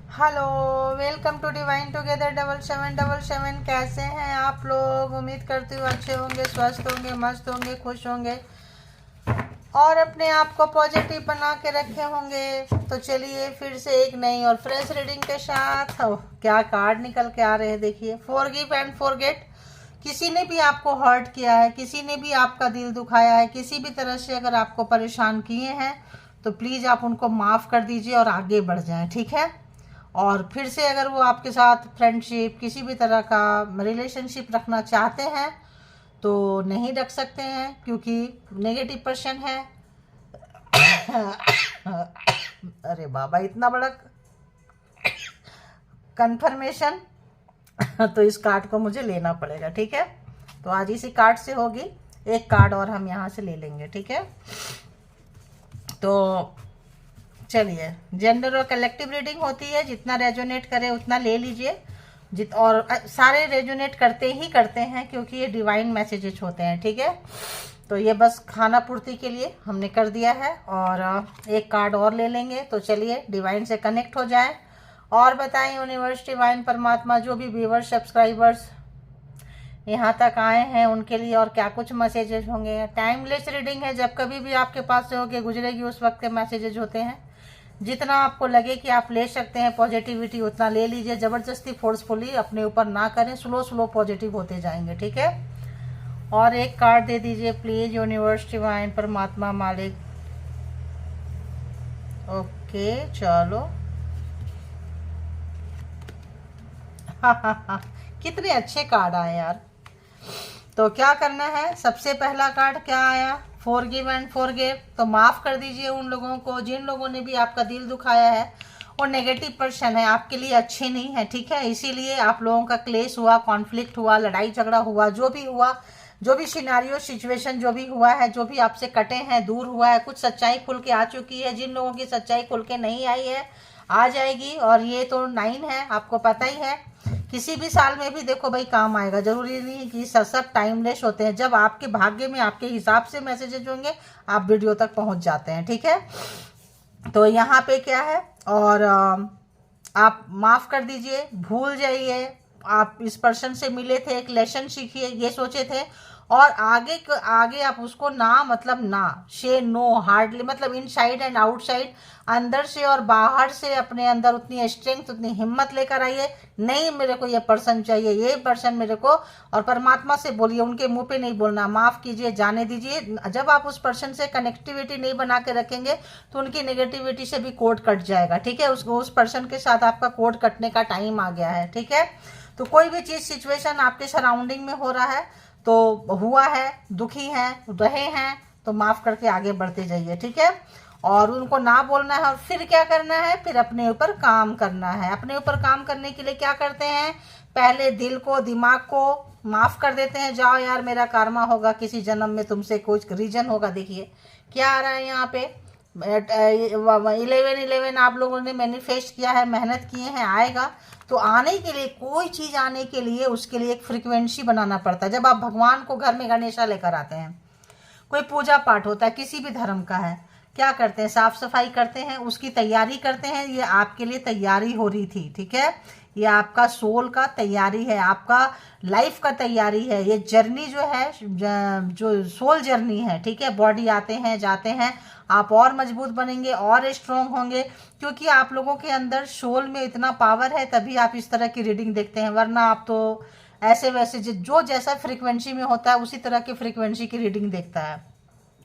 Hello, welcome to divine together 7777। कैसे हैं आप लोग? उम्मीद करती हूँ अच्छे होंगे, स्वस्थ होंगे, मस्त होंगे, खुश होंगे और अपने आप को पॉजिटिव बना के रखे होंगे। तो चलिए फिर से एक नई और फ्रेश रीडिंग के साथ। क्या कार्ड निकल के आ रहे हैं, देखिए। Forgive and forget. किसी ने भी आपको हर्ट किया है, किसी ने भी आपका दिल दुखाया है, किसी भी तरह से अगर आपको परेशान किए हैं तो प्लीज़ आप उनको माफ़ कर दीजिए और आगे बढ़ जाएं, ठीक है। और फिर से अगर वो आपके साथ फ्रेंडशिप, किसी भी तरह का रिलेशनशिप रखना चाहते हैं तो नहीं रख सकते हैं, क्योंकि नेगेटिव पर्सन है। अरे बाबा, इतना बड़ा कंफर्मेशन। तो इस कार्ड को मुझे लेना पड़ेगा, ठीक है। तो आज इसी कार्ड से होगी, एक कार्ड और हम यहाँ से ले लेंगे, ठीक है। तो चलिए, जेंडर और कलेक्टिव रीडिंग होती है, जितना रेजोनेट करे उतना ले लीजिए। और सारे रेजोनेट करते ही करते हैं, क्योंकि ये डिवाइन मैसेजेस होते हैं, ठीक है। तो ये बस खाना पूर्ति के लिए हमने कर दिया है, और एक कार्ड और ले लेंगे। तो चलिए डिवाइन से कनेक्ट हो जाए और बताएं यूनिवर्स, डिवाइन, परमात्मा, जो भी व्यूवर्स, सब्सक्राइबर्स यहाँ तक आए हैं उनके लिए और क्या कुछ मैसेजेस होंगे। टाइमलेस रीडिंग है, जब कभी भी आपके पास से होके गुजरेगी उस वक्त के मैसेजेस होते हैं। जितना आपको लगे कि आप ले सकते हैं पॉजिटिविटी, उतना ले लीजिए। ज़बरदस्ती फोर्सफुली अपने ऊपर ना करें, स्लो स्लो पॉजिटिव होते जाएंगे, ठीक है। और एक कार्ड दे दीजिए प्लीज, यूनिवर्स, डिवाइन, परमात्मा, मालिक। ओके चलो। कितने अच्छे कार्ड आए यार। तो क्या करना है, सबसे पहला कार्ड क्या आया? Forgive and forgive. तो माफ़ कर दीजिए उन लोगों को जिन लोगों ने भी आपका दिल दुखाया है। और नेगेटिव पर्सन है, आपके लिए अच्छे नहीं है, ठीक है। इसीलिए आप लोगों का क्लेश हुआ, कॉन्फ्लिक्ट हुआ, लड़ाई झगड़ा हुआ, जो भी हुआ, जो भी सिनारियो सिचुएशन जो भी हुआ है, जो भी आपसे कटे हैं, दूर हुआ है, कुछ सच्चाई खुल के आ चुकी है। जिन लोगों की सच्चाई खुल के नहीं आई है, आ जाएगी। और ये तो 9 है, आपको पता ही है। किसी भी साल में भी देखो भाई, काम आएगा। जरूरी नहीं है कि सब टाइमलेस होते हैं। जब आपके भाग्य में आपके हिसाब से मैसेजेज होंगे, आप वीडियो तक पहुंच जाते हैं, ठीक है। तो यहाँ पे क्या है, और आप माफ़ कर दीजिए, भूल जाइए। आप इस पर्सन से मिले थे, एक लेसन सीखिए, ये सोचे थे। और आगे आगे आप उसको ना, मतलब ना, शे नो हार्डली, मतलब इनसाइड एंड आउटसाइड, अंदर से और बाहर से अपने अंदर उतनी स्ट्रेंथ, उतनी हिम्मत लेकर आइए। नहीं, मेरे को ये पर्सन चाहिए, ये पर्सन मेरे को। और परमात्मा से बोलिए, उनके मुंह पे नहीं बोलना, माफ़ कीजिए, जाने दीजिए। जब आप उस पर्सन से कनेक्टिविटी नहीं बना के रखेंगे तो उनकी नेगेटिविटी से भी कोड कट जाएगा, ठीक है। उस पर्सन के साथ आपका कोड कटने का टाइम आ गया है, ठीक है। तो कोई भी चीज़, सिचुएशन आपके सराउंडिंग में हो रहा है, तो हुआ है, दुखी हैं, रहे हैं, तो माफ़ करके आगे बढ़ते जाइए, ठीक है। और उनको ना बोलना है। और फिर क्या करना है, फिर अपने ऊपर काम करना है। अपने ऊपर काम करने के लिए क्या करते हैं, पहले दिल को, दिमाग को माफ़ कर देते हैं। जाओ यार, मेरा कर्मा होगा, किसी जन्म में तुमसे कुछ रीजन होगा। देखिए क्या आ रहा है यहाँ पे, 1111 आप लोगों ने मैनिफेस्ट किया है, मेहनत किए हैं, आएगा। तो आने के लिए, कोई चीज़ आने के लिए, उसके लिए एक फ्रिक्वेंसी बनाना पड़ता है। जब आप भगवान को घर में गणेशा लेकर आते हैं, कोई पूजा पाठ होता है, किसी भी धर्म का है, क्या करते हैं, साफ सफाई करते हैं, उसकी तैयारी करते हैं। ये आपके लिए तैयारी हो रही थी, ठीक है। ये आपका सोल का तैयारी है, आपका लाइफ का तैयारी है। ये जर्नी जो है, जो सोल जर्नी है, ठीक है। बॉडी आते हैं, जाते हैं, आप और मजबूत बनेंगे और स्ट्रोंग होंगे, क्योंकि आप लोगों के अंदर सोल में इतना पावर है, तभी आप इस तरह की रीडिंग देखते हैं। वरना आप तो ऐसे वैसे, जो जैसा फ्रीक्वेंसी में होता है उसी तरह की फ्रीक्वेंसी की रीडिंग देखता है।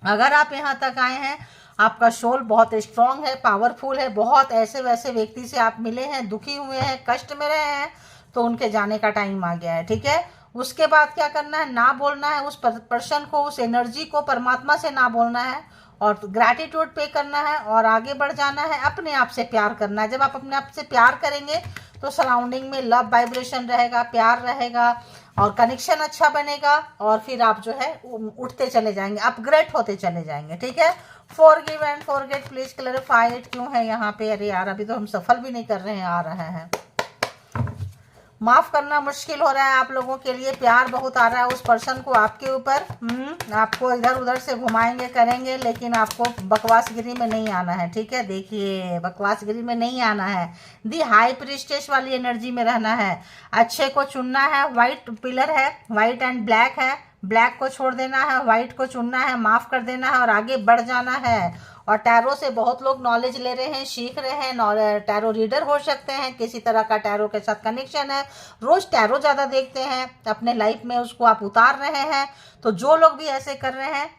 अगर आप यहाँ तक आए हैं, आपका सोल बहुत स्ट्रांग है, पावरफुल है, बहुत ऐसे वैसे व्यक्ति से आप मिले हैं, दुखी हुए हैं, कष्ट में रहे हैं, तो उनके जाने का टाइम आ गया है, ठीक है। उसके बाद क्या करना है, ना बोलना है उस पर्सन को, उस एनर्जी को, परमात्मा से ना बोलना है, और ग्रैटिट्यूड पे करना है और आगे बढ़ जाना है। अपने आप से प्यार करना है। जब आप अपने आप से प्यार करेंगे तो सराउंडिंग में लव वाइब्रेशन रहेगा, प्यार रहेगा, और कनेक्शन अच्छा बनेगा। और फिर आप जो है उठते चले जाएंगे, अपग्रेड होते चले जाएंगे, ठीक है। Forgive and forget, please clarify it, क्यों है यहाँ पे? अरे यार, अभी तो हम सफल भी नहीं कर रहे हैं, आ रहा है। माफ करना मुश्किल हो रहा है आप लोगों के लिए, प्यार बहुत आ रहा है उस पर्सन को आपके ऊपर। आपको इधर उधर से घुमाएंगे करेंगे, लेकिन आपको बकवासगिरी में नहीं आना है, ठीक है। देखिए बकवासगिरी में नहीं आना है, दी हाई प्रीस्टेस वाली एनर्जी में रहना है, अच्छे को चुनना है। व्हाइट पिलर है, व्हाइट एंड ब्लैक है, ब्लैक को छोड़ देना है, व्हाइट को चुनना है, माफ कर देना है और आगे बढ़ जाना है। और टैरो से बहुत लोग नॉलेज ले रहे हैं, सीख रहे हैं, टैरो रीडर हो सकते हैं, किसी तरह का टैरो के साथ कनेक्शन है, रोज टैरो ज़्यादा देखते हैं अपने लाइफ में, उसको आप उतार रहे हैं। तो जो लोग भी ऐसे कर रहे हैं,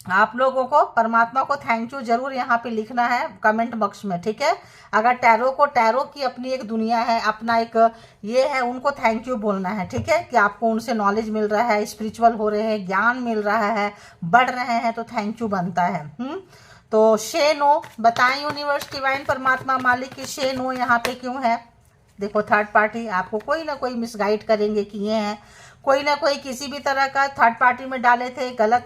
आप लोगों को परमात्मा को थैंक यू जरूर यहाँ पे लिखना है कमेंट बॉक्स में, ठीक है। अगर टैरो की अपनी एक दुनिया है, अपना एक ये है, उनको थैंक यू बोलना है, ठीक है, कि आपको उनसे नॉलेज मिल रहा है, स्पिरिचुअल हो रहे हैं, ज्ञान मिल रहा है, बढ़ रहे हैं, तो थैंक यू बनता है। तो शे नो बताएं यूनिवर्स डिवाइन परमात्मा मालिक की शे नो यहाँ पे क्यों है। देखो थर्ड पार्टी आपको कोई ना कोई मिसगाइड करेंगे, किए हैं, कोई ना कोई किसी भी तरह का थर्ड पार्टी में डाले थे, गलत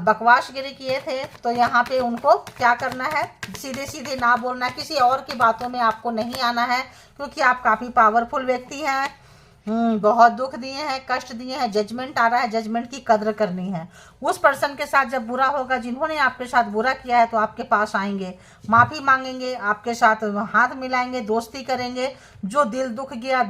बकवासगिरी किए थे। तो यहाँ पे उनको क्या करना है, सीधे सीधे ना बोलना, किसी और की बातों में आपको नहीं आना है, क्योंकि आप काफ़ी पावरफुल व्यक्ति हैं। बहुत दुख दिए हैं, कष्ट दिए हैं, जजमेंट आ रहा है, जजमेंट की कद्र करनी है। उस पर्सन के साथ जब बुरा होगा, जिन्होंने आपके साथ बुरा किया है, तो आपके पास आएंगे, माफ़ी मांगेंगे, आपके साथ हाथ मिलाएंगे, दोस्ती करेंगे। जो दिल दुख गया,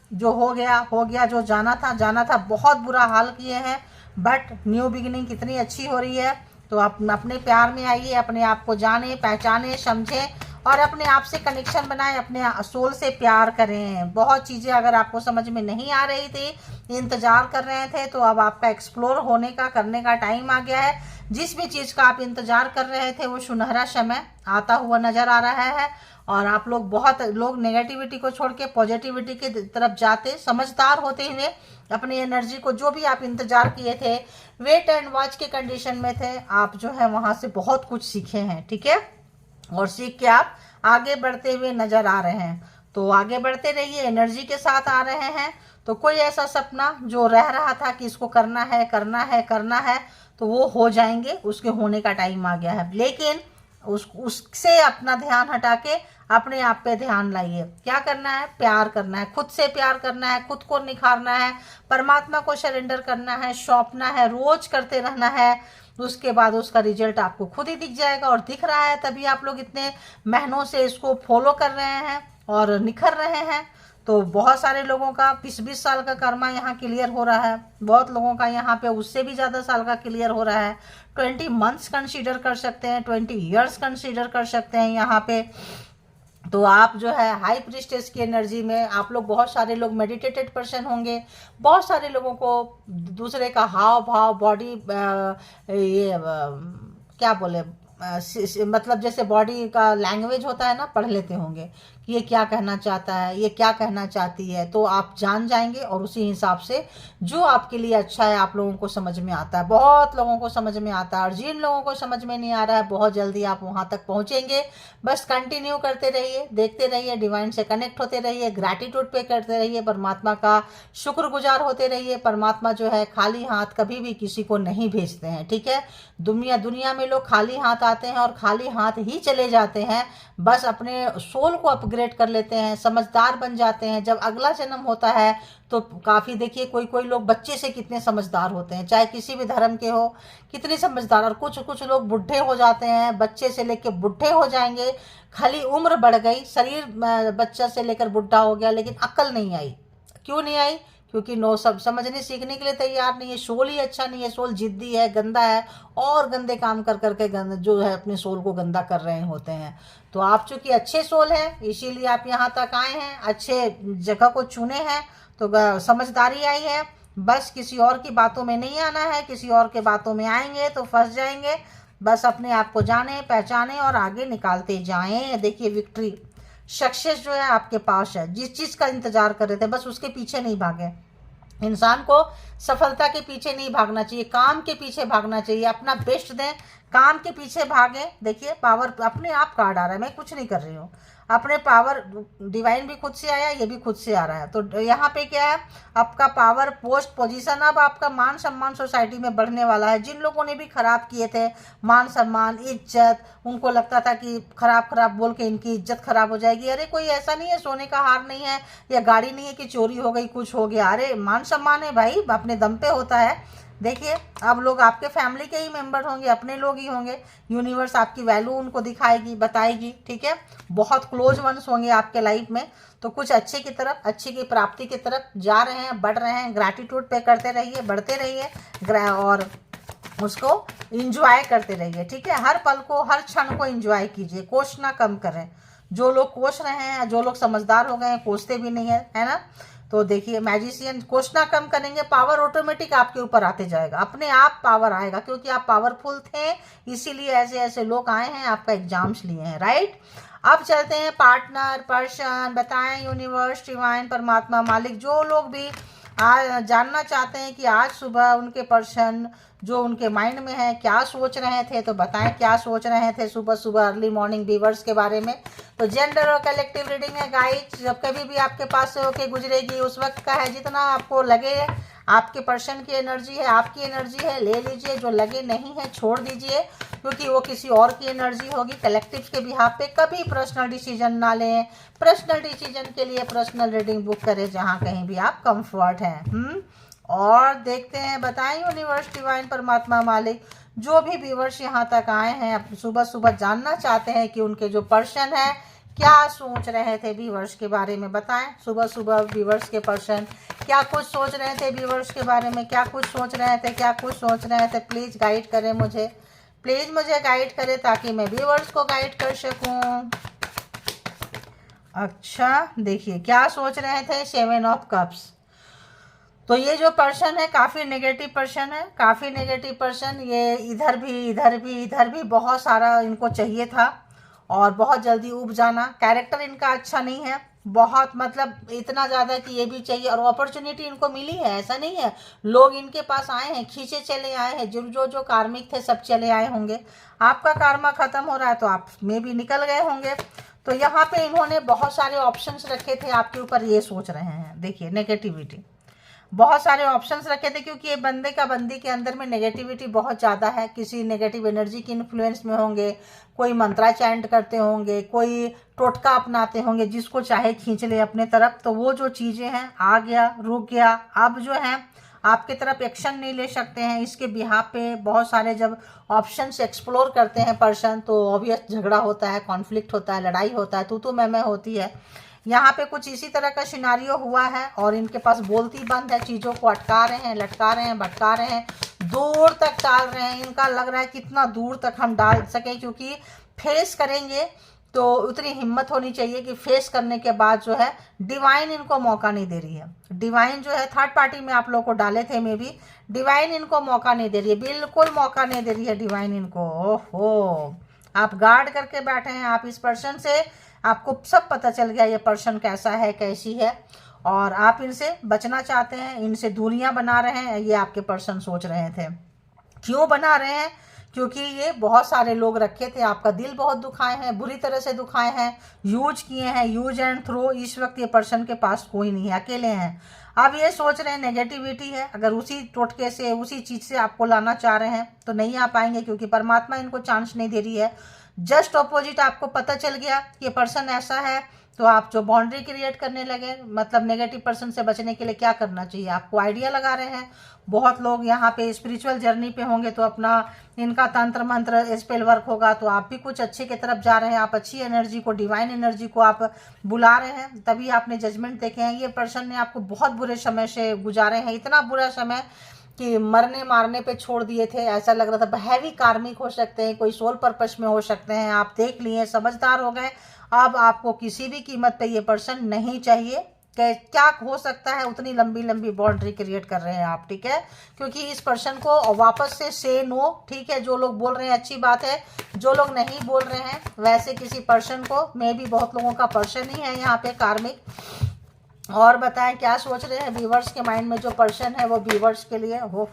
जो हो गया, जो जाना था, बहुत बुरा हाल किए हैं, बट न्यू बिगिनिंग कितनी अच्छी हो रही है। तो आप अपने प्यार में आइए, अपने आप को जाने, पहचाने, समझें और अपने आप से कनेक्शन बनाएं, अपने सोल से प्यार करें। बहुत चीज़ें अगर आपको समझ में नहीं आ रही थी, इंतज़ार कर रहे थे, तो अब आपका एक्सप्लोर होने का, करने का टाइम आ गया है। जिस भी चीज़ का आप इंतज़ार कर रहे थे, वो सुनहरा समय आता हुआ नज़र आ रहा है। और आप लोग बहुत लोग नेगेटिविटी को छोड़ के पॉजिटिविटी की तरफ जाते, समझदार होते हुए अपनी एनर्जी को, जो भी आप इंतज़ार किए थे, वेट एंड वॉच के कंडीशन में थे, आप जो है वहाँ से बहुत कुछ सीखे हैं, ठीक है। और सीख के आप आगे बढ़ते हुए नजर आ रहे हैं। तो आगे बढ़ते रहिए, एनर्जी के साथ आ रहे हैं। तो कोई ऐसा सपना जो रह रहा था कि इसको करना है, तो वो हो जाएंगे, उसके होने का टाइम आ गया है। लेकिन उससे अपना ध्यान हटा के अपने आप पे ध्यान लाइए। क्या करना है, प्यार करना है, खुद से प्यार करना है, खुद को निखारना है, परमात्मा को सरेंडर करना है, सौंपना है, रोज करते रहना है। उसके बाद उसका रिजल्ट आपको खुद ही दिख जाएगा, और दिख रहा है तभी आप लोग इतने महीनों से इसको फॉलो कर रहे हैं और निखर रहे हैं। तो बहुत सारे लोगों का 20-20 साल का कर्मा यहाँ क्लियर हो रहा है, बहुत लोगों का यहाँ पे उससे भी ज़्यादा साल का क्लियर हो रहा है। 20 मंथ्स कंसीडर कर सकते हैं, 20 ईयर्स कंसीडर कर सकते हैं यहाँ पे। तो आप जो है हाई प्रीस्टेस की एनर्जी में, आप लोग बहुत सारे लोग मेडिटेटेड पर्सन होंगे। बहुत सारे लोगों को दूसरे का हाव भाव, बॉडी, ये क्या बोले, मतलब जैसे बॉडी का लैंग्वेज होता है ना, पढ़ लेते होंगे कि ये क्या कहना चाहता है, ये क्या कहना चाहती है। तो आप जान जाएंगे और उसी हिसाब से जो आपके लिए अच्छा है, आप लोगों को समझ में आता है। बहुत लोगों को समझ में आता है, और जिन लोगों को समझ में नहीं आ रहा है, बहुत जल्दी आप वहाँ तक पहुँचेंगे। बस कंटिन्यू करते रहिए, देखते रहिए, डिवाइन से कनेक्ट होते रहिए, ग्रैटिट्यूड पे करते रहिए, परमात्मा का शुक्रगुजार होते रहिए। परमात्मा जो है खाली हाथ कभी भी किसी को नहीं भेजते हैं, ठीक है। दुनिया में लोग खाली हाथ आते हैं और खाली हाथ ही चले जाते हैं। बस अपने सोल को अपग्रेड कर लेते हैं, समझदार बन जाते हैं। जब अगला जन्म होता है तो काफ़ी देखिए, कोई लोग बच्चे से कितने समझदार होते हैं, चाहे किसी भी धर्म के हो, कितने समझदार। और कुछ लोग बुढ़े हो जाते हैं, बच्चे से लेकर बुढ़े हो जाएंगे, खाली उम्र बढ़ गई, शरीर बच्चा से लेकर बुढ़ा हो गया, लेकिन अक्ल नहीं आई। क्यों नहीं आई? क्योंकि सब समझने सीखने के लिए तैयार नहीं है। सोल ही अच्छा नहीं है, सोल जिद्दी है, गंदा है, और गंदे काम कर करके जो है अपने सोल को गंदा कर रहे होते हैं। तो आप चूंकि अच्छे सोल हैं, इसीलिए आप यहाँ तक आए हैं, अच्छे जगह को चुने हैं, तो समझदारी आई है। बस किसी और की बातों में नहीं आना है, किसी और के बातों में आएंगे तो फंस जाएंगे। बस अपने आप को जाने, पहचाने और आगे निकालते जाएं। देखिए विक्ट्री, सक्सेस जो है आपके पास है। जिस चीज़ का इंतजार कर रहे थे, बस उसके पीछे नहीं भागे। इंसान को सफलता के पीछे नहीं भागना चाहिए, काम के पीछे भागना चाहिए। अपना बेस्ट दें, काम के पीछे भागे। देखिए पावर अपने आप कार्ड आ रहा है, मैं कुछ नहीं कर रही हूँ, अपने पावर डिवाइन भी खुद से आया, ये भी खुद से आ रहा है। तो यहाँ पे क्या है, आपका पावर, पोस्ट, पोजीशन, अब आपका मान सम्मान सोसाइटी में बढ़ने वाला है। जिन लोगों ने भी खराब किए थे मान सम्मान, इज्जत, उनको लगता था कि खराब खराब बोल के इनकी इज्जत खराब हो जाएगी, अरे कोई ऐसा नहीं है, सोने का हार नहीं है या गाड़ी नहीं है कि चोरी हो गई, कुछ हो गया, अरे मान सम्मान है भाई, अपने दम पे होता है। देखिए अब लोग आपके फैमिली के ही मेंबर होंगे, अपने लोग ही होंगे, यूनिवर्स आपकी वैल्यू उनको दिखाएगी, बताएगी, ठीक है। बहुत क्लोज वंस होंगे आपके लाइफ में। तो कुछ अच्छे की तरफ, अच्छे की प्राप्ति की तरफ जा रहे हैं, बढ़ रहे हैं। ग्रैटिट्यूड पे करते रहिए, बढ़ते रहिए और उसको इंजॉय करते रहिए, ठीक है। हर पल को, हर क्षण को इंजॉय कीजिए, कोसना कम करें। जो लोग कोस रहे हैं, जो लोग समझदार हो गए हैं, कोसते भी नहीं है ना। तो देखिए मैजिशियन कोसना कम करेंगे, पावर ऑटोमेटिक आपके ऊपर आते जाएगा, अपने आप पावर आएगा, क्योंकि आप पावरफुल थे, इसीलिए ऐसे ऐसे लोग आए हैं, आपका एग्जाम्स लिए हैं, राइट। अब चलते हैं पार्टनर, पर्सन, बताएं यूनिवर्स, डिवाइन, परमात्मा, मालिक, जो लोग भी जानना चाहते हैं कि आज सुबह उनके पर्सन जो उनके माइंड में है क्या सोच रहे थे, तो बताएं क्या सोच रहे थे सुबह सुबह अर्ली मॉर्निंग व्यूअर्स के बारे में। तो जेंडर और कलेक्टिव रीडिंग है गाइस, जब कभी भी आपके पास से होके गुजरेगी उस वक्त का है, जितना आपको लगे आपके पर्सन की एनर्जी है, आपकी एनर्जी है, ले लीजिए, जो लगे नहीं है छोड़ दीजिए, क्योंकि वो किसी और की एनर्जी होगी। कलेक्टिव के बिहाफ पे कभी पर्सनल डिसीजन ना लें, पर्सनल डिसीजन के लिए पर्सनल रीडिंग बुक करें जहाँ कहीं भी आप कंफर्ट हैं। और देखते हैं, बताएं यूनिवर्स, डिवाइन, परमात्मा, मालिक, जो भी व्यूअर्स यहाँ तक आए हैं सुबह सुबह जानना चाहते हैं कि उनके जो पर्सन है क्या सोच रहे थे व्यूअर्स के बारे में, बताएं सुबह सुबह व्यूअर्स के पर्सन क्या कुछ सोच रहे थे व्यूअर्स के बारे में, क्या कुछ सोच रहे थे, क्या कुछ सोच रहे थे। प्लीज़ गाइड करें मुझे, प्लीज़ मुझे गाइड करें ताकि मैं व्यूअर्स को गाइड कर सकूं। अच्छा देखिए क्या सोच रहे थे, 7 ऑफ कप्स। तो ये जो पर्सन है काफ़ी नेगेटिव पर्सन है, काफ़ी नेगेटिव पर्सन, ये इधर भी इधर भी इधर भी बहुत सारा इनको चाहिए था और बहुत जल्दी उब जाना। कैरेक्टर इनका अच्छा नहीं है, बहुत मतलब इतना ज़्यादा कि ये भी चाहिए, और अपॉर्चुनिटी इनको मिली है, ऐसा नहीं है। लोग इनके पास आए हैं, खींचे चले आए हैं, जो कार्मिक थे सब चले आए होंगे। आपका कार्मा ख़त्म हो रहा है तो आप में भी निकल गए होंगे। तो यहाँ पे इन्होंने बहुत सारे ऑप्शंस रखे थे आपके ऊपर, ये सोच रहे हैं। देखिए नेगेटिविटी, बहुत सारे ऑप्शंस रखे थे, क्योंकि ये बंदे का बंदी के अंदर में नेगेटिविटी बहुत ज़्यादा है, किसी नेगेटिव एनर्जी की इन्फ्लुएंस में होंगे, कोई मंत्रा चैंट करते होंगे, कोई टोटका अपनाते होंगे, जिसको चाहे खींच ले अपने तरफ। तो वो जो चीज़ें हैं आ गया, रुक गया, अब जो है आपके तरफ एक्शन नहीं ले सकते हैं। इसके बिहाफ पे बहुत सारे जब ऑप्शंस एक्सप्लोर करते हैं पर्सन, तो ऑब्वियस झगड़ा होता है, कॉन्फ्लिक्ट होता है, लड़ाई होता है, तू मैं होती है। यहाँ पे कुछ इसी तरह का सिनारियो हुआ है और इनके पास बोलती बंद है, चीज़ों को अटका रहे हैं, लटका रहे हैं, भटका रहे हैं, दूर तक डाल रहे हैं। इनका लग रहा है कितना दूर तक हम डाल सकें, क्योंकि फेस करेंगे तो उतनी हिम्मत होनी चाहिए कि फेस करने के बाद जो है डिवाइन इनको मौका नहीं दे रही है। डिवाइन जो है थर्ड पार्टी में आप लोग को डाले थे, मे भी डिवाइन इनको मौका नहीं दे रही है, बिल्कुल मौका नहीं दे रही है डिवाइन इनको। ओहो, आप गार्ड करके बैठे हैं, आप इस पर्सन से, आपको सब पता चल गया ये पर्सन कैसा है, कैसी है, और आप इनसे बचना चाहते हैं, इनसे दूरियां बना रहे हैं। ये आपके पर्सन सोच रहे थे। क्यों बना रहे हैं? क्योंकि ये बहुत सारे लोग रखे थे, आपका दिल बहुत दुखाए हैं, बुरी तरह से दुखाए हैं, यूज किए हैं, यूज एंड थ्रो। इस वक्त ये पर्सन के पास कोई नहीं है, अकेले हैं। अब ये सोच रहे हैं नेगेटिविटी है, अगर उसी टोटके से, उसी चीज़ से आपको लाना चाह रहे हैं तो नहीं आ पाएंगे, क्योंकि परमात्मा इनको चांस नहीं दे रही है। जस्ट ऑपोजिट आपको पता चल गया कि ये पर्सन ऐसा है, तो आप जो बाउंड्री क्रिएट करने लगे, मतलब नेगेटिव पर्सन से बचने के लिए क्या करना चाहिए, आपको आइडिया लगा रहे हैं। बहुत लोग यहाँ पे स्पिरिचुअल जर्नी पे होंगे, तो अपना इनका तंत्र मंत्र स्पेल वर्क होगा, तो आप भी कुछ अच्छे की तरफ जा रहे हैं, आप अच्छी एनर्जी को, डिवाइन एनर्जी को आप बुला रहे हैं, तभी आपने जजमेंट देखे हैं। ये पर्सन ने आपको बहुत बुरे समय से गुजारे हैं, इतना बुरा समय कि मरने मारने पे छोड़ दिए थे, ऐसा लग रहा था। हैवी कार्मिक हो सकते हैं, कोई सोल पर्पस में हो सकते हैं, आप देख लिए, समझदार हो गए। अब आपको किसी भी कीमत पे ये पर्सन नहीं चाहिए। क्या हो सकता है, उतनी लंबी लंबी बाउंड्री क्रिएट कर रहे हैं आप, ठीक है, क्योंकि इस पर्सन को वापस से नो, ठीक है। जो लोग बोल रहे हैं अच्छी बात है, जो लोग नहीं बोल रहे हैं वैसे किसी पर्सन को, मे भी बहुत लोगों का पर्सन ही है यहाँ पे कार्मिक। और बताएं क्या सोच रहे हैं व्यूवर्स के माइंड में, जो पर्सन है वो व्यूवर्स के लिए हो।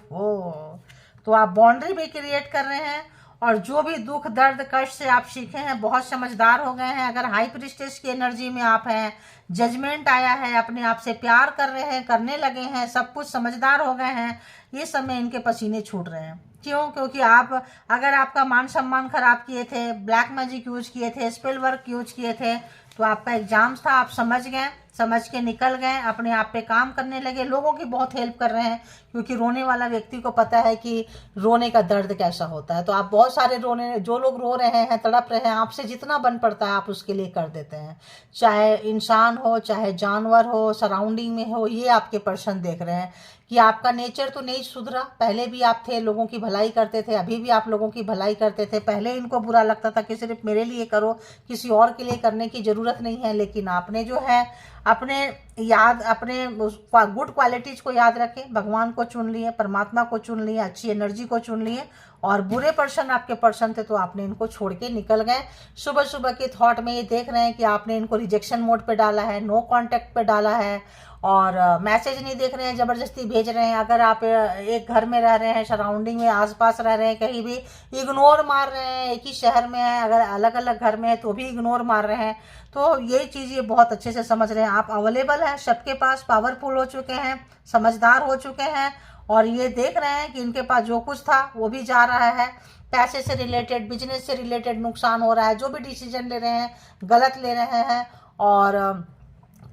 तो आप बाउंड्री भी क्रिएट कर रहे हैं और जो भी दुख दर्द कष्ट से आप सीखे हैं, बहुत समझदार हो गए हैं। अगर हाई प्रीस्टेस की एनर्जी में आप हैं, जजमेंट आया है, अपने आप से प्यार कर रहे हैं, करने लगे हैं, सब कुछ समझदार हो गए हैं, ये समय इनके पसीने छूट रहे हैं। क्यों? क्योंकि आप, अगर आपका मान सम्मान खराब किए थे, ब्लैक मैजिक यूज किए थे, स्पेल वर्क यूज किए थे, तो आपका एग्जाम्स था, आप समझ गए, समझ के निकल गए, अपने आप पे काम करने लगे, लोगों की बहुत हेल्प कर रहे हैं। क्योंकि रोने वाला व्यक्ति को पता है कि रोने का दर्द कैसा होता है। तो आप बहुत सारे रोने, जो लोग रो रहे हैं, तड़प रहे हैं, आपसे जितना बन पड़ता है आप उसके लिए कर देते हैं। चाहे इंसान हो, चाहे जानवर हो, सराउंडिंग में हो, ये आपके पर्सन देख रहे हैं कि आपका नेचर तो नहीं सुधरा। पहले भी आप थे, लोगों की भलाई करते थे, अभी भी आप लोगों की भलाई करते थे। पहले इनको बुरा लगता था कि सिर्फ मेरे लिए करो, किसी और के लिए करने की ज़रूरत नहीं है। लेकिन आपने जो है अपने गुड क्वालिटीज़ को याद रखें, भगवान को चुन लिए, परमात्मा को चुन लिए, अच्छी एनर्जी को चुन लिए, और बुरे पर्सन आपके पर्सन थे तो आपने इनको छोड़ के निकल गए। सुबह सुबह के थॉट में ये देख रहे हैं कि आपने इनको रिजेक्शन मोड पे डाला है, नो कांटेक्ट पे डाला है, और मैसेज नहीं देख रहे हैं, ज़बरदस्ती भेज रहे हैं। अगर आप एक घर में रह रहे हैं, सराउंडिंग में आसपास रह रहे हैं, कहीं भी इग्नोर मार रहे हैं, एक ही शहर में है, अगर अलग अलग घर में है तो भी इग्नोर मार रहे हैं। तो ये चीज़ ये बहुत अच्छे से समझ रहे हैं, आप अवेलेबल हैं, सबके पास पावरफुल हो चुके हैं, समझदार हो चुके हैं, और ये देख रहे हैं कि इनके पास जो कुछ था वो भी जा रहा है। पैसे से रिलेटेड, बिजनेस से रिलेटेड नुकसान हो रहा है, जो भी डिसीजन ले रहे हैं गलत ले रहे हैं, और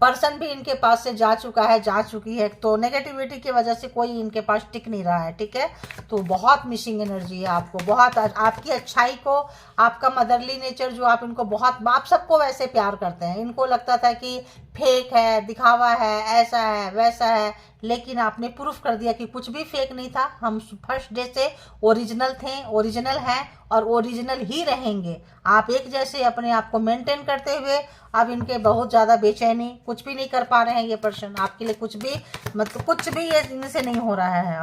पर्सन भी इनके पास से जा चुका है, जा चुकी है। तो नेगेटिविटी की वजह से कोई इनके पास टिक नहीं रहा है, ठीक है। तो बहुत मिसिंग एनर्जी है आपको, बहुत आपकी अच्छाई को, आपका मदरली नेचर जो आप इनको बहुत, आप सबको वैसे प्यार करते हैं। इनको लगता था कि फेक है, दिखावा है, ऐसा है, वैसा है, लेकिन आपने प्रूफ कर दिया कि कुछ भी फेक नहीं था। हम फर्स्ट डे से ओरिजिनल थे, ओरिजिनल हैं, और ओरिजिनल ही रहेंगे। आप एक जैसे अपने आप को मेंटेन करते हुए, अब इनके बहुत ज़्यादा बेचैनी, कुछ भी नहीं कर पा रहे हैं ये पर्सन आपके लिए, कुछ भी, मतलब कुछ भी ये इनसे नहीं हो रहा है।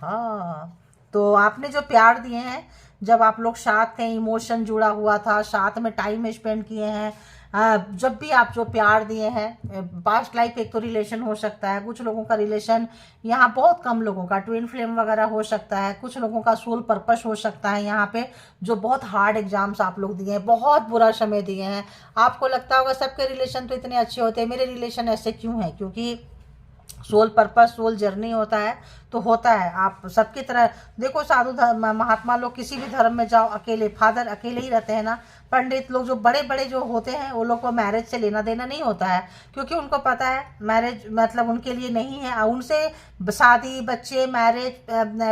हा। तो आपने जो प्यार दिए हैं, जब आप लोग साथ थे, इमोशन जुड़ा हुआ था, साथ में टाइम स्पेंड किए हैं, जब भी आप जो प्यार दिए हैं, पास्ट लाइफ एक तो रिलेशन हो सकता है, कुछ लोगों का रिलेशन, यहाँ बहुत कम लोगों का ट्विन फ्लेम वगैरह हो सकता है, कुछ लोगों का सोल पर्पस हो सकता है यहाँ पे, जो बहुत हार्ड एग्जाम्स आप लोग दिए हैं, बहुत बुरा समय दिए हैं। आपको लगता होगा सबके रिलेशन तो इतने अच्छे होते हैं, मेरे रिलेशन ऐसे क्यों हैं? क्योंकि सोल पर्पस, सोल जर्नी होता है, तो होता है। आप सबकी तरह देखो, साधु धर्म, महात्मा लोग किसी भी धर्म में जाओ, अकेले, फादर अकेले ही रहते हैं ना। पंडित लोग जो बड़े बड़े जो होते हैं, वो लोग को मैरिज से लेना देना नहीं होता है, क्योंकि उनको पता है मैरिज मतलब उनके लिए नहीं है। उनसे शादी, बच्चे, मैरिज,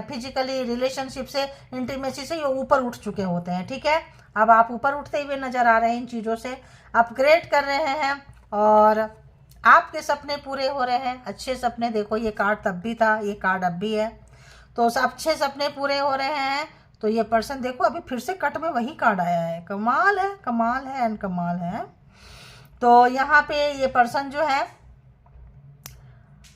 फिजिकली रिलेशनशिप से, इंटीमेसी से ये ऊपर उठ चुके होते हैं, ठीक है। अब आप ऊपर उठते हुए नजर आ रहे हैं, इन चीज़ों से अपग्रेड कर रहे हैं, और आपके सपने पूरे हो रहे हैं, अच्छे सपने। देखो ये कार्ड तब भी था, ये कार्ड अब भी है, तो अच्छे सपने पूरे हो रहे हैं। तो ये पर्सन देखो, अभी फिर से कट में वही कार्ड आया है, कमाल है, कमाल है एंड कमाल है। तो यहाँ पे ये पर्सन जो है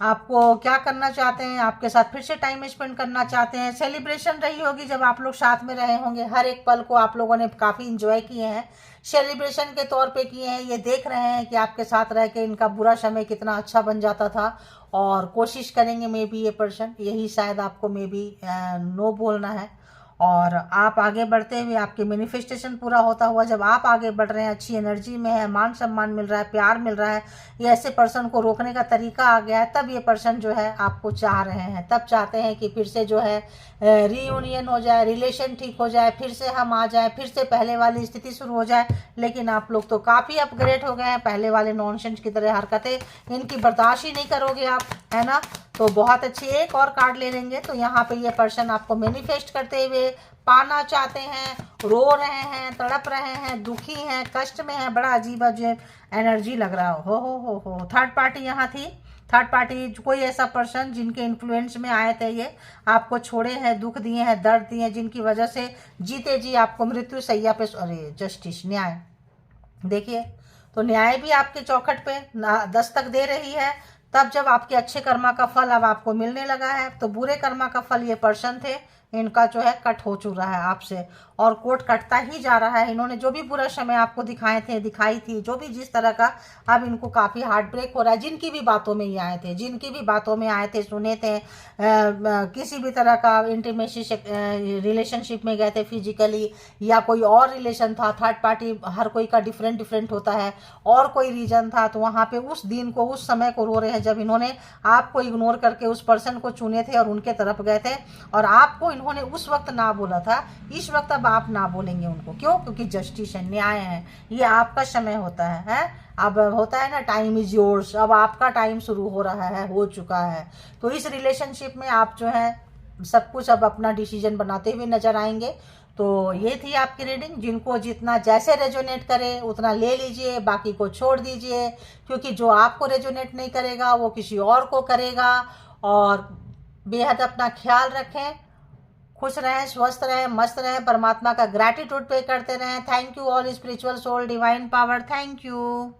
आपको क्या करना चाहते हैं, आपके साथ फिर से टाइम स्पेंड करना चाहते हैं। सेलिब्रेशन रही होगी जब आप लोग साथ में रहे होंगे, हर एक पल को आप लोगों ने काफ़ी इंजॉय किए हैं, सेलिब्रेशन के तौर पे किए हैं। ये देख रहे हैं कि आपके साथ रह के इनका बुरा समय कितना अच्छा बन जाता था, और कोशिश करेंगे मे बी ये पर्सन, यही शायद आपको मे बी नो बोलना है। और आप आगे बढ़ते हुए, आपके मैनिफेस्टेशन पूरा होता हुआ, जब आप आगे बढ़ रहे हैं, अच्छी एनर्जी में है, मान सम्मान मिल रहा है, प्यार मिल रहा है, ये ऐसे पर्सन को रोकने का तरीका आ गया है, तब ये पर्सन जो है आपको चाह रहे हैं, तब चाहते हैं कि फिर से जो है रीयूनियन हो जाए, रिलेशन ठीक हो जाए, फिर से हम आ जाए, फिर से पहले वाली स्थिति शुरू हो जाए। लेकिन आप लोग तो काफ़ी अपग्रेड हो गए हैं, पहले वाले नॉनसेंस की तरह हरकतें इनकी बर्दाश्त ही नहीं करोगे आप, है ना। तो बहुत अच्छी, एक और कार्ड ले लेंगे। तो यहाँ पे ये पर्सन आपको मैनिफेस्ट करते हुए पाना चाहते हैं, रो रहे हैं, तड़प रहे हैं, दुखी हैं, कष्ट में हैं, बड़ा अजीब अजीब एनर्जी लग रहा हो। थर्ड पार्टी यहाँ थी, थर्ड पार्टी कोई ऐसा पर्सन जिनके इन्फ्लुएंस में आए थे, ये आपको छोड़े हैं, दुख दिए हैं, दर्द दिए हैं, जिनकी वजह से जीते जी आपको मृत्यु सैया पे, अरे जस्टिस, न्याय देखिए। तो न्याय भी आपके चौखट पे दस्तक दे रही है, तब जब आपके अच्छे कर्मा का फल अब आपको मिलने लगा है। तो बुरे कर्मा का फल ये पर्सन थे इनका जो है कट हो चुका है आपसे, और कोर्ट कटता ही जा रहा है। इन्होंने जो भी बुरा समय आपको दिखाए थे, दिखाई थी, जो भी जिस तरह का, अब इनको काफ़ी हार्ट ब्रेक हो रहा है। जिनकी भी बातों में ये आए थे, जिनकी भी बातों में आए थे, सुने थे, किसी भी तरह का इंटीमेसी रिलेशनशिप में गए थे फिजिकली, या कोई और रिलेशन था, थर्ड पार्टी, हर कोई का डिफरेंट डिफरेंट होता है, और कोई रीजन था, तो वहाँ पे उस दिन को, उस समय को रो रहे हैं जब इन्होंने आपको इग्नोर करके उस पर्सन को चुने थे और उनके तरफ गए थे, और आपको इन्होंने उस वक्त ना बोला था। इस वक्त अब आप ना बोलेंगे उनको, क्यों? क्योंकि जस्टिस है, न्याय है, ये आपका समय होता है? अब होता है ना, टाइम इज योर्स, अब आपका टाइम शुरू हो रहा है, हो चुका है। तो इस रिलेशनशिप में आप जो है सब कुछ अब अपना डिसीजन बनाते हुए नजर आएंगे। तो ये थी आपकी रीडिंग। जिनको जितना जैसे रेजोनेट करे उतना ले लीजिए, बाकी को छोड़ दीजिए, क्योंकि जो आपको रेजोनेट नहीं करेगा वो किसी और को करेगा। और बेहद अपना ख्याल रखें, खुश रहें, स्वस्थ रहें, मस्त रहें, परमात्मा का ग्रैटिट्यूड पे करते रहें। Thank you all spiritual soul, divine power, thank you.